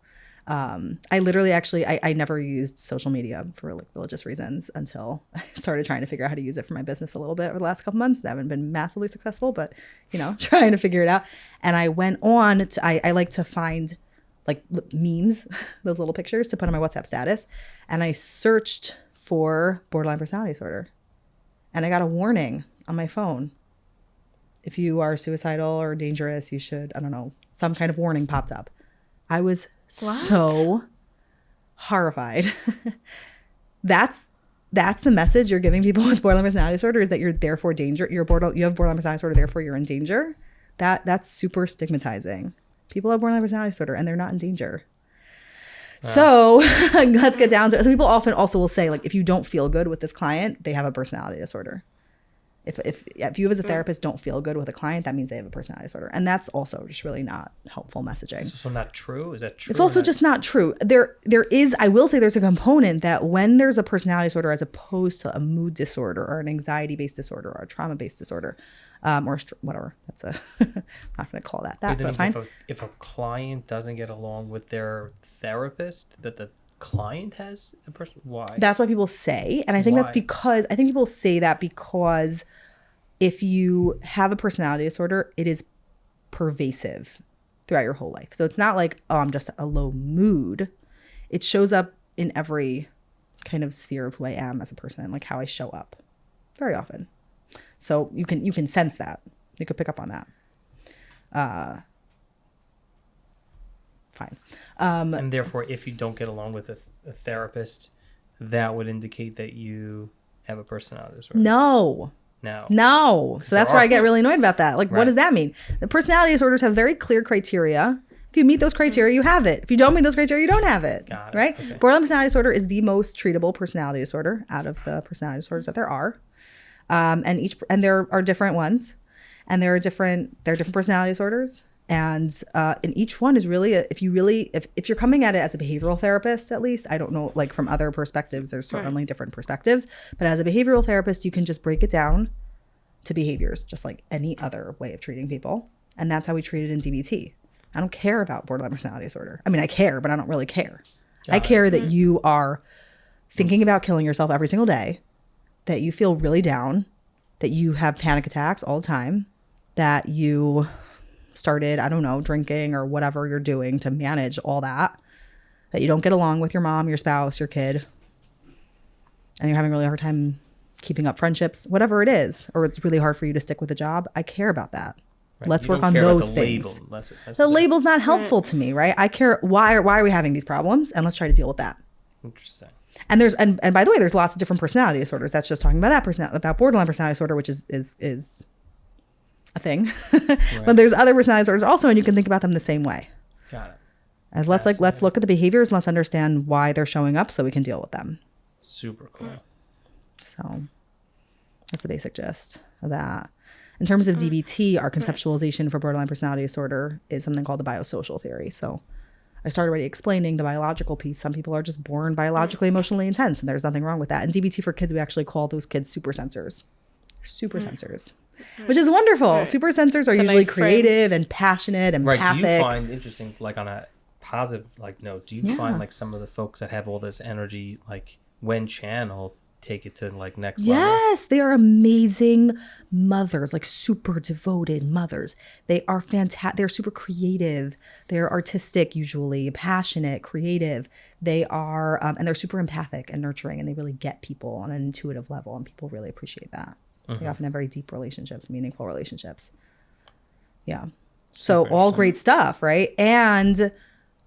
I never used social media for like religious reasons until I started trying to figure out how to use it for my business a little bit over the last couple months. I haven't been massively successful, but trying to figure it out. And I went on to, I like to find like memes, those little pictures to put on my WhatsApp status. And I searched for borderline personality disorder. And I got a warning on my phone. If you are suicidal or dangerous, you should, I don't know, some kind of warning popped up. I was so horrified. That's the message you're giving people with borderline personality disorder, is that you're therefore danger. You have borderline personality disorder, therefore you're in danger. That's super stigmatizing. People have borderline personality disorder and they're not in danger. So let's get down to it. So people often also will say, like, if you don't feel good with this client, they have a personality disorder. If you as a therapist don't feel good with a client, that means they have a personality disorder. And that's also just really not helpful messaging. It's also not true? Is that true? It's also just not true. There is, I will say there's a component that when there's a personality disorder as opposed to a mood disorder or an anxiety-based disorder or a trauma-based disorder, or whatever. That's I'm not going to call that, but fine. If a client doesn't get along with their therapist, that the client has a person, why? That's what people say. And I think that's because, people say that because if you have a personality disorder, it is pervasive throughout your whole life. So it's not like, oh, I'm just a low mood. It shows up in every kind of sphere of who I am as a person, like how I show up very often. So you can sense that. You could pick up on that. Fine. And therefore, if you don't get along with a therapist, that would indicate that you have a personality disorder. No. So that's where I get really annoyed about that. Like, what does that mean? The personality disorders have very clear criteria. If you meet those criteria, you have it. If you don't meet those criteria, you don't have it. Got it. Right? Okay. Borderline personality disorder is the most treatable personality disorder out of the personality disorders that there are. And there are different ones, and there are different personality disorders. And in each one is really, if you're coming at it as a behavioral therapist, at least, I don't know, like from other perspectives, there's certainly different perspectives, but as a behavioral therapist, you can just break it down to behaviors, just like any other way of treating people. And that's how we treat it in DBT. I don't care about borderline personality disorder. I mean, I care, but I don't really care. I care that you are thinking about killing yourself every single day, that you feel really down, that you have panic attacks all the time, that you started, I don't know, drinking or whatever you're doing to manage all that you don't get along with your mom, your spouse, your kid, and you're having a really hard time keeping up friendships, whatever it is, or it's really hard for you to stick with a job. I care about that. Right. Let's work on those things. The label's not helpful to me, right? I care, why are we having these problems? And let's try to deal with that. Interesting. And there's and by the way, there's lots of different personality disorders. That's just talking about about borderline personality disorder, which is a thing. Right. But there's other personality disorders also, and you can think about them the same way. Got it. As let's look at the behaviors and let's understand why they're showing up so we can deal with them. Super cool. So that's the basic gist of that. In terms of DBT, our conceptualization for borderline personality disorder is something called the biosocial theory. So I started already explaining the biological piece. Some people are just born biologically emotionally intense, and there's nothing wrong with that. In DBT for kids, we actually call those kids super sensors. Super sensors. Which is wonderful. Super sensors are usually creative and passionate and empathic. Do you find interesting, like on a positive note, do you find like some of the folks that have all this energy, like when channeled, take it to like next level? Yes, they are amazing mothers, like super devoted mothers. They are fantastic. They're super creative. They're artistic, usually passionate, creative. They are, and they're super empathic and nurturing, and they really get people on an intuitive level, and people really appreciate that. They often have very deep relationships, meaningful relationships. Yeah. So all great stuff, right? And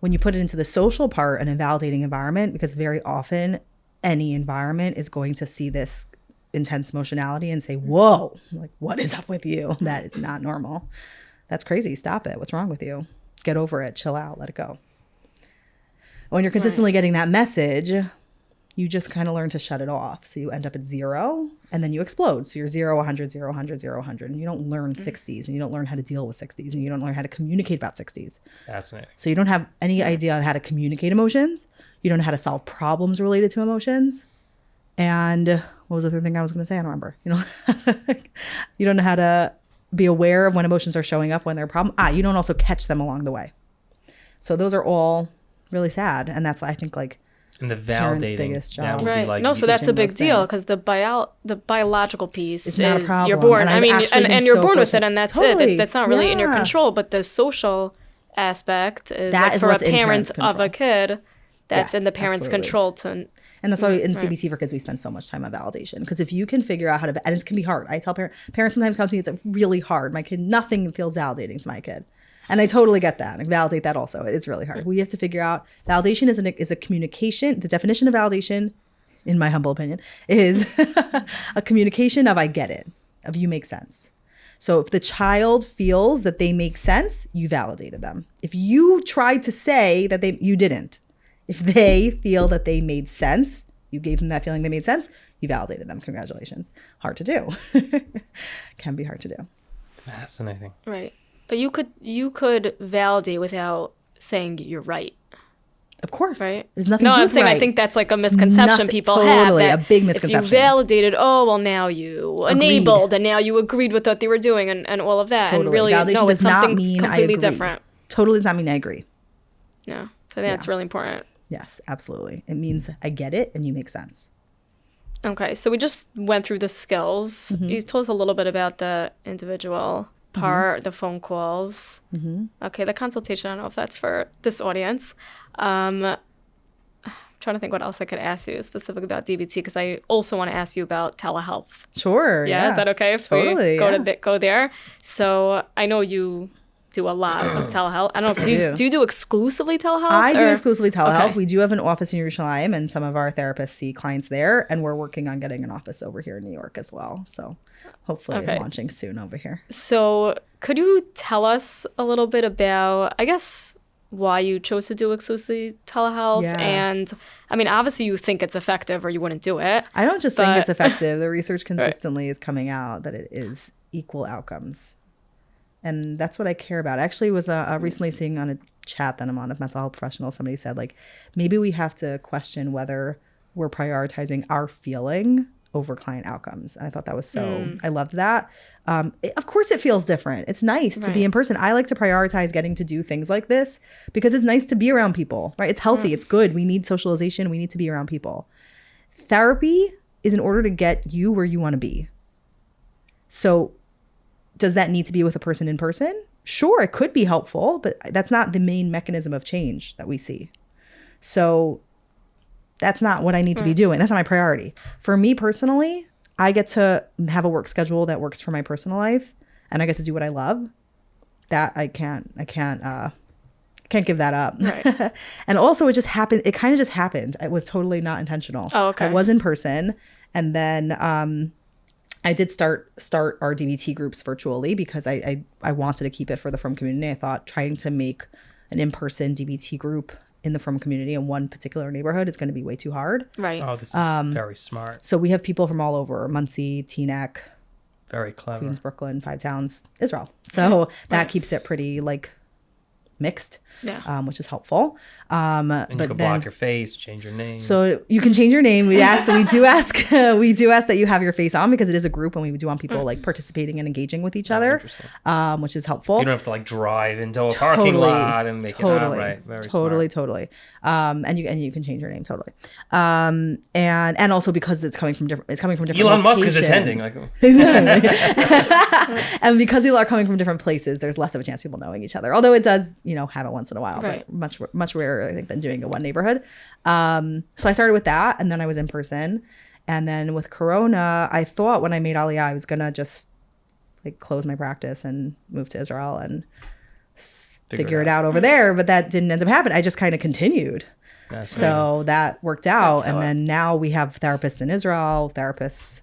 when you put it into the social part, an invalidating environment, because very often any environment is going to see this intense emotionality and say, whoa, like, what is up with you? That is not normal. That's crazy. Stop it. What's wrong with you? Get over it. Chill out. Let it go. When you're consistently getting that message, you just kind of learn to shut it off. So you end up at 0 and then you explode. So you're 0, 100, 0, 100, 0, 100. And you don't learn 60s, and you don't learn how to deal with 60s, and you don't learn how to communicate about 60s. Fascinating. So you don't have any idea of how to communicate emotions. You don't know how to solve problems related to emotions. And what was the third thing I was going to say? I don't remember. You don't know how to be aware of when emotions are showing up, when they're a problem. You don't also catch them along the way. So those are all really sad. And that's, I think, like, and the parents' validating biggest job. Right. Like, no, so that's a big those deal, things. because the biological piece It's not a problem. you're born. And I I've mean, actually been and you're so born with it, fortunate. and that's Totally. it. That's not really in your Yeah. control. But the social aspect is That like is for a what's in parent parents' of a kid. That's Yes, in the parent's absolutely. control to. And that's why in CBT for kids, we spend so much time on validation. Because if you can figure out how to, and it can be hard. I tell parents sometimes come to me, it's really hard. My kid, nothing feels validating to my kid. And I totally get that. And I validate that also. It is really hard. We have to figure out validation is a communication. The definition of validation, in my humble opinion, is a communication of I get it, of you make sense. So if the child feels that they make sense, you validated them. If you tried to say that you didn't, if they feel that they made sense, you gave them that feeling they made sense, you validated them. Congratulations. Hard to do. Can be hard to do. Fascinating. Right. But you could validate without saying you're right. Of course. Right? There's nothing No, to do I'm with saying right. I think that's like a It's misconception nothing- people have. totally, That a big misconception. If you validated, now you enabled, and now you agreed with what they were doing, and all of that. Totally. And really, Validation no, it's does not something mean I completely agree. different. Totally does not mean I agree. Yeah. So I think that's really important. Yes, absolutely. It means I get it and you make sense. Okay, so we just went through the skills. You told us a little bit about the individual part, the phone calls. Okay, the consultation, I don't know if that's for this audience. I'm trying to think what else I could ask you specifically about DBT, because I also want to ask you about telehealth. Sure. Yeah, is that okay if Totally, we go there? So I know you do a lot of telehealth. I don't know if do you do exclusively telehealth? I do exclusively telehealth. Okay. We do have an office in Lchaim, and some of our therapists see clients there, and we're working on getting an office over here in New York as well. So hopefully launching soon over here. So could you tell us a little bit about, I guess, why you chose to do exclusively telehealth? Yeah. And I mean, obviously you think it's effective or you wouldn't do it. I don't just think it's effective. The research consistently is coming out that it is equal outcomes. And that's what I care about. I actually was recently seeing on a chat that I'm on of mental health professionals, somebody said, like, maybe we have to question whether we're prioritizing our feeling over client outcomes. And I thought that was I loved that. Of course it feels different. It's nice to be in person. I like to prioritize getting to do things like this because it's nice to be around people, right? It's healthy. It's good. We need socialization. We need to be around people. Therapy is in order to get you where you want to be. So does that need to be with a person in person? Sure, it could be helpful, but that's not the main mechanism of change that we see. So that's not what I need to be doing. That's not my priority. For me personally, I get to have a work schedule that works for my personal life, and I get to do what I love. That I can't give that up. Right. And also it just happened. It kind of just happened. It was totally not intentional. Oh, okay. I was in person, and then I did start our DBT groups virtually because I wanted to keep it for the Frum community. I thought trying to make an in-person DBT group in the Frum community in one particular neighborhood is going to be way too hard. Right. Oh, this is very smart. So we have people from all over: Muncie, Teaneck, Very clever. Queens, Brooklyn, Five Towns, Israel. So that keeps it pretty mixed, which is helpful. And you can block your face, change your name. So you can change your name. We do ask that you have your face on because it is a group, and we do want people participating and engaging with each other, which is helpful. You don't have to drive into a parking lot and make it out right. Very smart. Totally. And you can change your name totally. And also because it's coming from different Elon locations. Musk is attending. And because people are coming from different places, there's less of a chance of people knowing each other. Although it does, have it once in a while, but much rarer, I think, than doing it one neighborhood. So I started with that, and then I was in person. And then with Corona, I thought when I made Aliyah, I was going to just close my practice and move to Israel and figure it out over there. But that didn't end up happening. I just kind of continued. That worked out. And then now we have therapists in Israel, therapists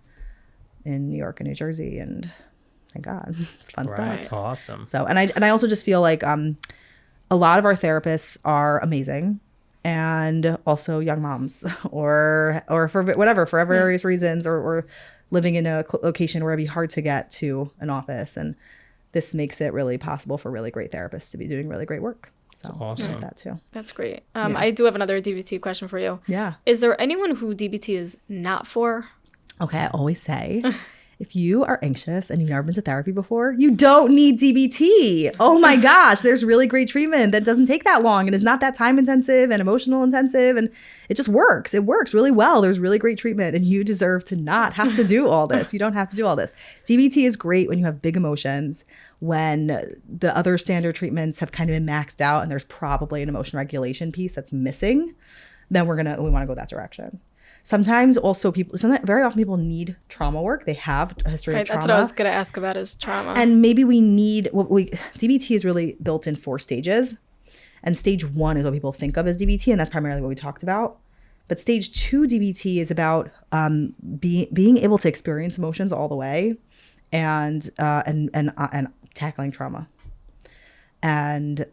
in New York and New Jersey, and thank God, it's fun stuff. Awesome. So, and I also just feel like a lot of our therapists are amazing, and also young moms or for various reasons, or living in a location where it'd be hard to get to an office, and this makes it really possible for really great therapists to be doing really great work. So awesome. I like that too. That's great. I do have another DBT question for you. Yeah. Is there anyone who DBT is not for? Okay, I always say, if you are anxious and you've never been to therapy before, you don't need DBT. Oh my gosh, there's really great treatment that doesn't take that long and is not that time intensive and emotional intensive, and it just works. It works really well. There's really great treatment, and you deserve to not have to do all this. You don't have to do all this. DBT is great when you have big emotions, when the other standard treatments have kind of been maxed out and there's probably an emotion regulation piece that's missing. Then we want to go that direction. Sometimes also very often people need trauma work. They have a history of trauma. That's what I was going to ask about, is trauma. And maybe DBT is really built in 4 stages. And stage 1 is what people think of as DBT, and that's primarily what we talked about. But stage 2 DBT is about being able to experience emotions all the way, and tackling trauma. And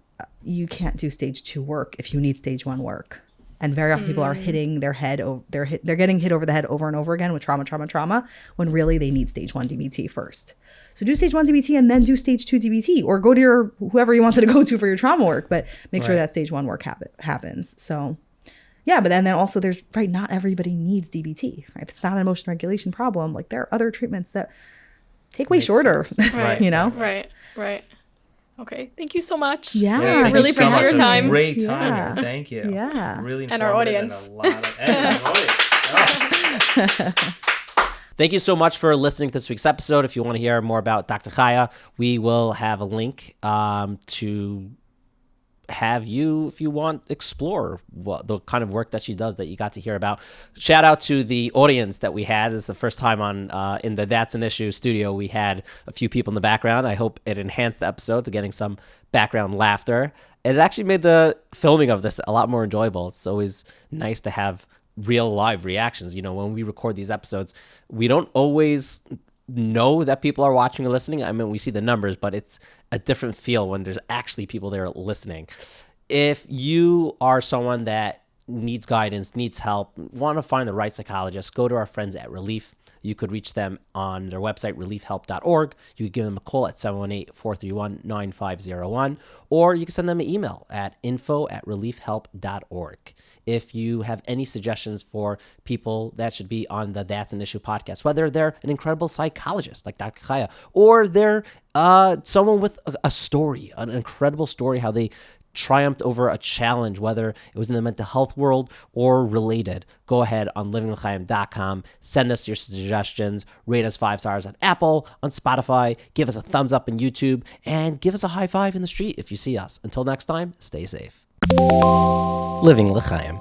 you can't do stage 2 work if you need stage 1 work. And very often people are hitting their head, they're getting hit over the head over and over again with trauma, when really they need stage 1 DBT first. So do stage 1 DBT and then do stage 2 DBT, or go to whoever you wanted to go to for your trauma work, but make sure that stage 1 work happens. So yeah, but then also there's, not everybody needs DBT, right? If it's not an emotion regulation problem, there are other treatments that take way shorter, Right. Okay, thank you so much. Yeah, I really appreciate your time. Great time. Thank you. Yeah. Really and our audience. And a lot of, and our audience. Oh. Thank you so much for listening to this week's episode. If you want to hear more about Dr. Chaya, we will have a link to have you, if you want, explore the kind of work that she does that you got to hear about. Shout out to the audience that we had. This is the first time on in the That's an Issue studio. We had a few people in the background. I hope it enhanced the episode to getting some background laughter. It actually made the filming of this a lot more enjoyable. It's always nice to have real live reactions. You know, when we record these episodes, we don't always know that people are watching or listening. I mean, we see the numbers, but it's a different feel when there's actually people there listening. If you are someone that needs guidance, needs help, want to find the right psychologist, go to our friends at Relief. You could reach them on their website, reliefhelp.org. You could give them a call at 718-431-9501, or you can send them an email at info@reliefhelp.org. If you have any suggestions for people that should be on the That's an Issue podcast, whether they're an incredible psychologist like Dr. Chaya, or they're someone with a story, an incredible story, how they triumphed over a challenge, whether it was in the mental health world or related, go ahead on livinglchaim.com. Send us your suggestions. Rate us 5 stars on Apple, on Spotify. Give us a thumbs up on YouTube, and give us a high five in the street if you see us. Until next time, stay safe. Living L'chaim.